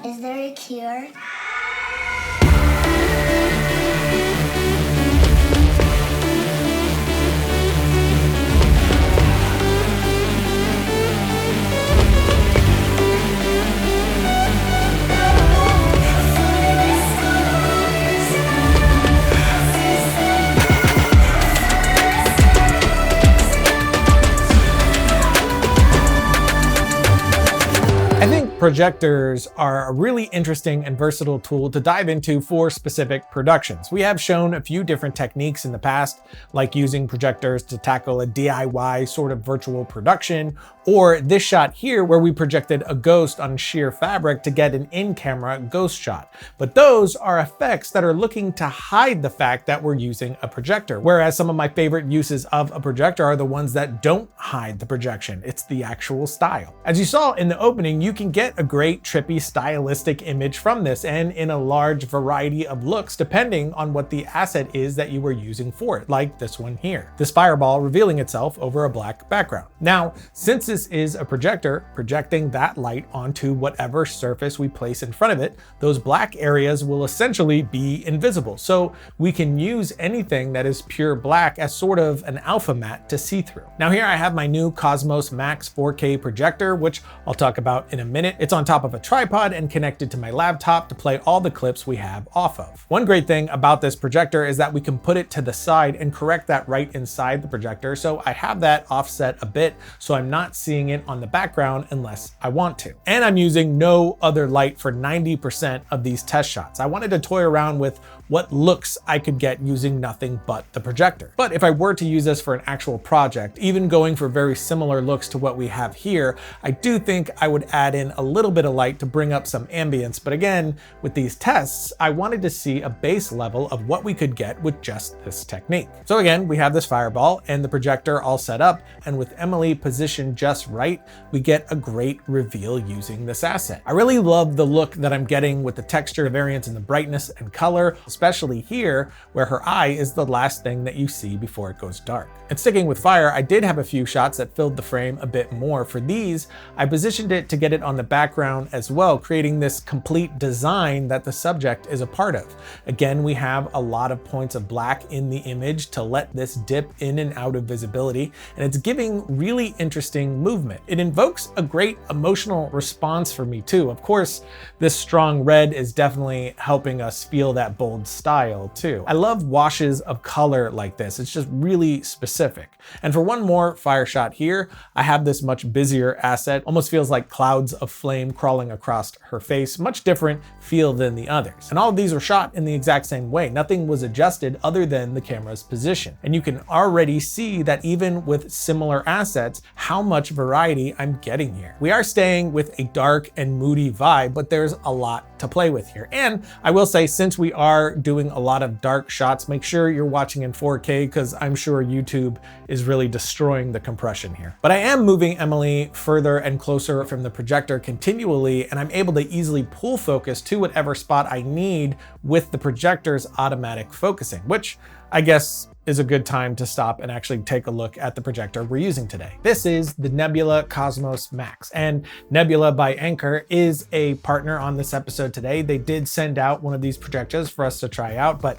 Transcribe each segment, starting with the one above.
Is there a cure? I think projectors are a really interesting and versatile tool to dive into for specific productions. We have shown a few different techniques in the past, like using projectors to tackle a DIY sort of virtual production, or this shot here where we projected a ghost on sheer fabric to get an in-camera ghost shot. But those are effects that are looking to hide the fact that we're using a projector, whereas some of my favorite uses of a projector are the ones that don't hide the projection. It's the actual style. As you saw in the opening, you can get a great trippy stylistic image from this, and in a large variety of looks depending on what the asset is that you were using for it, like this one here. This fireball revealing itself over a black background. Now, since this is a projector, projecting that light onto whatever surface we place in front of it, those black areas will essentially be invisible. So we can use anything that is pure black as sort of an alpha matte to see through. Now here I have my new Cosmos Max 4K projector, which I'll talk about in a minute. It's on top of a tripod and connected to my laptop to play all the clips we have off of. One great thing about this projector is that we can put it to the side and correct that right inside the projector. So I have that offset a bit so I'm not seeing it on the background unless I want to. And I'm using no other light for 90% of these test shots. I wanted to toy around with what looks I could get using nothing but the projector. But if I were to use this for an actual project, even going for very similar looks to what we have here, I do think I would add in a little bit of light to bring up some ambience. But again, with these tests, I wanted to see a base level of what we could get with just this technique. So again, we have this fireball and the projector all set up, and with Emily positioned just right, we get a great reveal using this asset. I really love the look that I'm getting with the texture variance in the brightness and color, especially here where her eye is the last thing that you see before it goes dark. And sticking with fire, I did have a few shots that filled the frame a bit more. For these, I positioned it to get it on the background as well, creating this complete design that the subject is a part of. Again, we have a lot of points of black in the image to let this dip in and out of visibility, and it's giving really interesting movement. It invokes a great emotional response for me too. Of course, this strong red is definitely helping us feel that bold style too. I love washes of color like this. It's just really specific. And for one more fire shot here, I have this much busier asset. Almost feels like clouds of flame crawling across her face. Much different feel than the others. And all of these were shot in the exact same way. Nothing was adjusted other than the camera's position. And you can already see that even with similar assets, how much variety I'm getting here. We are staying with a dark and moody vibe, but there's a lot to play with here. And I will say, since we are doing a lot of dark shots, make sure you're watching in 4K because I'm sure YouTube is really destroying the compression here. But I am moving Emily further and closer from the projector continually, and I'm able to easily pull focus to whatever spot I need with the projector's automatic focusing, which I guess is a good time to stop and actually take a look at the projector we're using today. This is the Nebula Cosmos Max, and Nebula by Anker is a partner on this episode today. They did send out one of these projectors for us to try out, but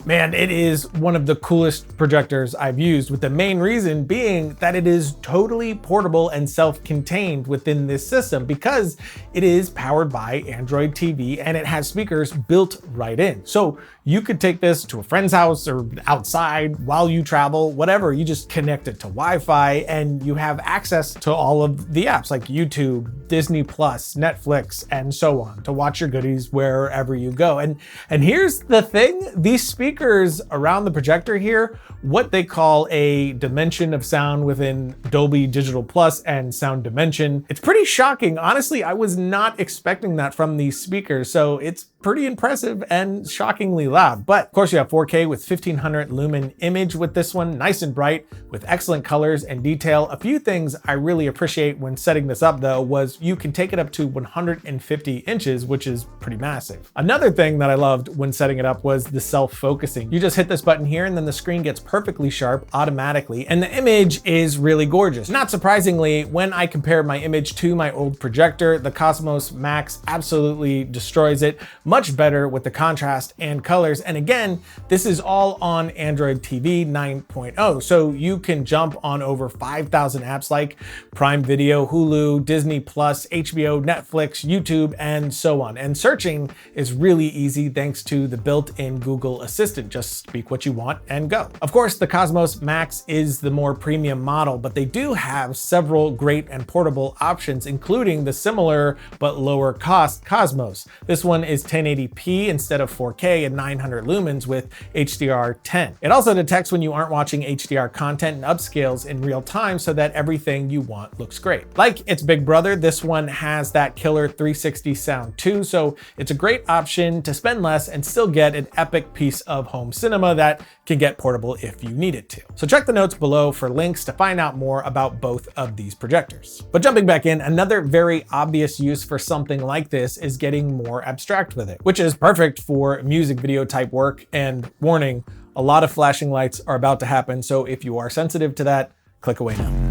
man, it is one of the coolest projectors I've used, with the main reason being that it is totally portable and self-contained within this system because it is powered by Android TV and it has speakers built right in. So you could take this to a friend's house or outside while you travel, whatever. You just connect it to Wi-Fi and you have access to all of the apps like YouTube, Disney Plus, Netflix, and so on to watch your goodies wherever you go. And here's the thing, these speakers around the projector here, what they call a dimension of sound within Dolby Digital Plus and Sound Dimension. It's pretty shocking. Honestly, I was not expecting that from these speakers. So it's pretty impressive and shockingly loud. But of course you have 4K with 1500 lumen image with this one, nice and bright with excellent colors and detail. A few things I really appreciate when setting this up though was you can take it up to 150 inches, which is pretty massive. Another thing that I loved when setting it up was the self-focusing. You just hit this button here and then the screen gets perfectly sharp automatically, and the image is really gorgeous. Not surprisingly, when I compare my image to my old projector, the Cosmos Max absolutely destroys it. Much better with the contrast and colors. And again, this is all on Android TV 9.0. So you can jump on over 5,000 apps like Prime Video, Hulu, Disney Plus, HBO, Netflix, YouTube, and so on. And searching is really easy thanks to the built-in Google Assistant. Just speak what you want and go. Of course, the Cosmos Max is the more premium model, but they do have several great and portable options, including the similar but lower cost Cosmos. This one is 1080p instead of 4K and 900 lumens with HDR10. It also detects when you aren't watching HDR content and upscales in real time so that everything you want looks great. Like its big brother, this one has that killer 360 sound too, so it's a great option to spend less and still get an epic piece of home cinema that can get portable if you need it to. So check the notes below for links to find out more about both of these projectors. But jumping back in, another very obvious use for something like this is getting more abstract with it, which is perfect for music video type work. And warning, a lot of flashing lights are about to happen, so if you are sensitive to that, click away now.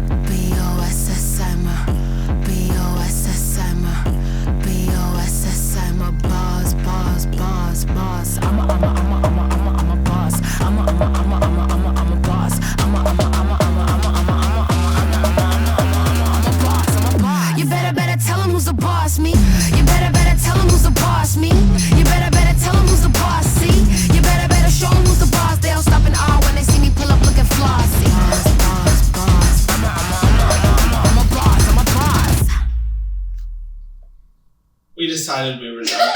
We decided we were done.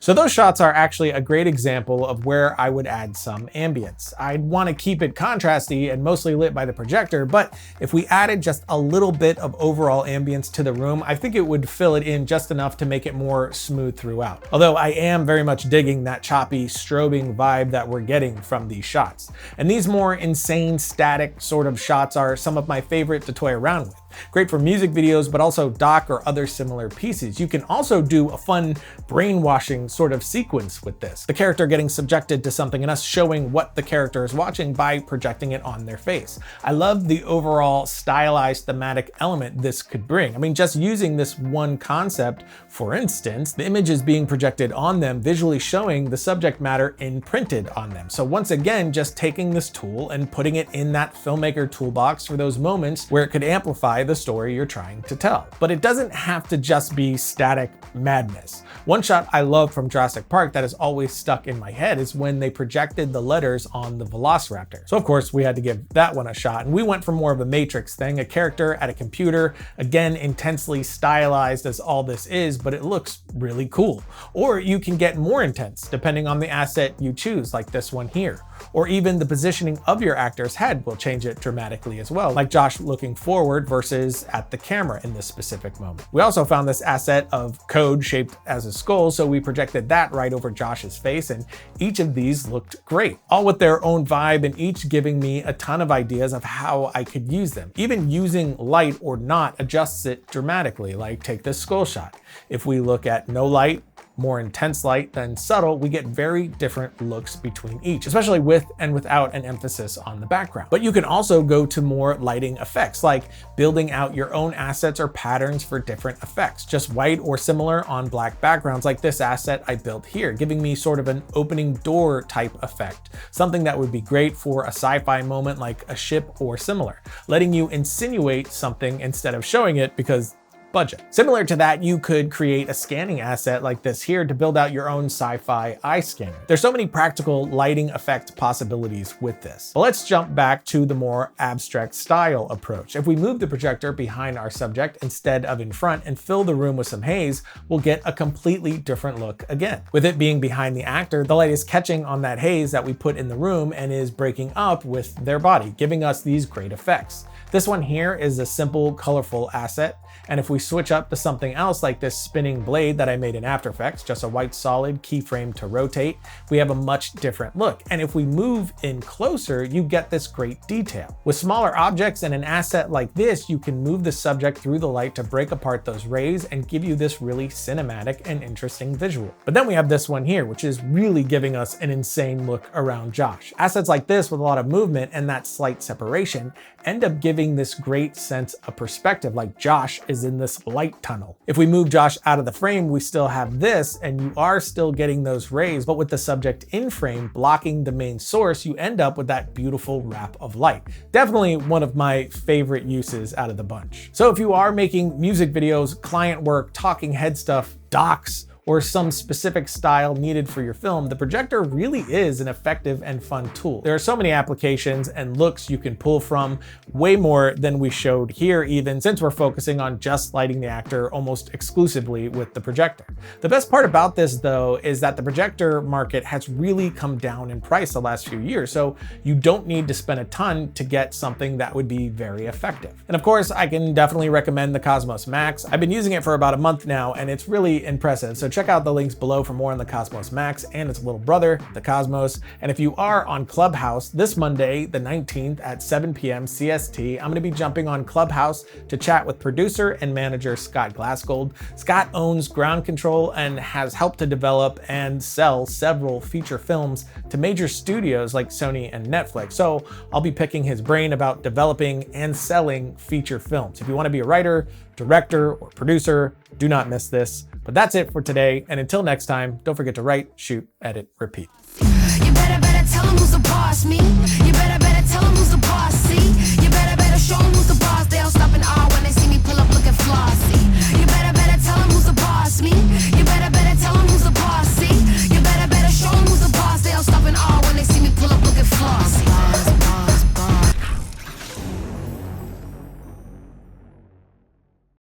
So those shots are actually a great example of where I would add some ambience. I'd want to keep it contrasty and mostly lit by the projector, but if we added just a little bit of overall ambience to the room, I think it would fill it in just enough to make it more smooth throughout. Although I am very much digging that choppy, strobing vibe that we're getting from these shots. And these more insane, static sort of shots are some of my favorite to toy around with. Great for music videos, but also doc or other similar pieces. You can also do a fun brainwashing sort of sequence with this. The character getting subjected to something and us showing what the character is watching by projecting it on their face. I love the overall stylized thematic element this could bring. I mean, just using this one concept, for instance, the image is being projected on them, visually showing the subject matter imprinted on them. So once again, just taking this tool and putting it in that filmmaker toolbox for those moments where it could amplify the story you're trying to tell. But it doesn't have to just be static madness. One shot I love from Jurassic Park that has always stuck in my head is when they projected the letters on the Velociraptor. So of course we had to give that one a shot, and we went for more of a Matrix thing, a character at a computer, again intensely stylized as all this is, but it looks really cool. Or you can get more intense depending on the asset you choose, like this one here. Or even the positioning of your actor's head will change it dramatically as well, like Josh looking forward versus at the camera in this specific moment. We also found this asset of code shaped as a skull, so we projected that right over Josh's face, and each of these looked great, all with their own vibe and each giving me a ton of ideas of how I could use them. Even using light or not adjusts it dramatically, like take this skull shot. If we look at no light, more intense light, than subtle, we get very different looks between each, especially with and without an emphasis on the background. But you can also go to more lighting effects, like building out your own assets or patterns for different effects, just white or similar on black backgrounds, like this asset I built here, giving me sort of an opening door type effect, something that would be great for a sci-fi moment like a ship or similar, letting you insinuate something instead of showing it because budget. Similar to that, you could create a scanning asset like this here to build out your own sci-fi eye scanner. There's so many practical lighting effect possibilities with this. But let's jump back to the more abstract style approach. If we move the projector behind our subject instead of in front and fill the room with some haze, we'll get a completely different look again. With it being behind the actor, the light is catching on that haze that we put in the room and is breaking up with their body, giving us these great effects. This one here is a simple, colorful asset. And if we switch up to something else like this spinning blade that I made in After Effects, just a white solid keyframe to rotate, we have a much different look. And if we move in closer, you get this great detail. With smaller objects and an asset like this, you can move the subject through the light to break apart those rays and give you this really cinematic and interesting visual. But then we have this one here, which is really giving us an insane look around Josh. Assets like this with a lot of movement and that slight separation end up giving this great sense of perspective, like Josh is in this light tunnel. If we move Josh out of the frame, we still have this, and you are still getting those rays, but with the subject in frame blocking the main source, you end up with that beautiful wrap of light. Definitely one of my favorite uses out of the bunch. So if you are making music videos, client work, talking head stuff, docs, or some specific style needed for your film, the projector really is an effective and fun tool. There are so many applications and looks you can pull from, way more than we showed here even, since we're focusing on just lighting the actor almost exclusively with the projector. The best part about this though is that the projector market has really come down in price the last few years, so you don't need to spend a ton to get something that would be very effective. And of course, I can definitely recommend the Cosmos Max. I've been using it for about a month now and it's really impressive. So check out the links below for more on the Cosmos Max and its little brother, the Cosmos. And if you are on Clubhouse this Monday, the 19th at 7 p.m. CST, I'm going to be jumping on Clubhouse to chat with producer and manager Scott Glassgold. Scott owns Ground Control and has helped to develop and sell several feature films to major studios like Sony and Netflix. So I'll be picking his brain about developing and selling feature films. If you want to be a writer, director, or producer, do not miss this. But that's it for today, and until next time, don't forget to write, shoot, edit, repeat. You better tell them who's the boss, me. You better tell them who's the boss, see. You better show them who's the boss. They'll stop and awe when they see me pull up looking flossy.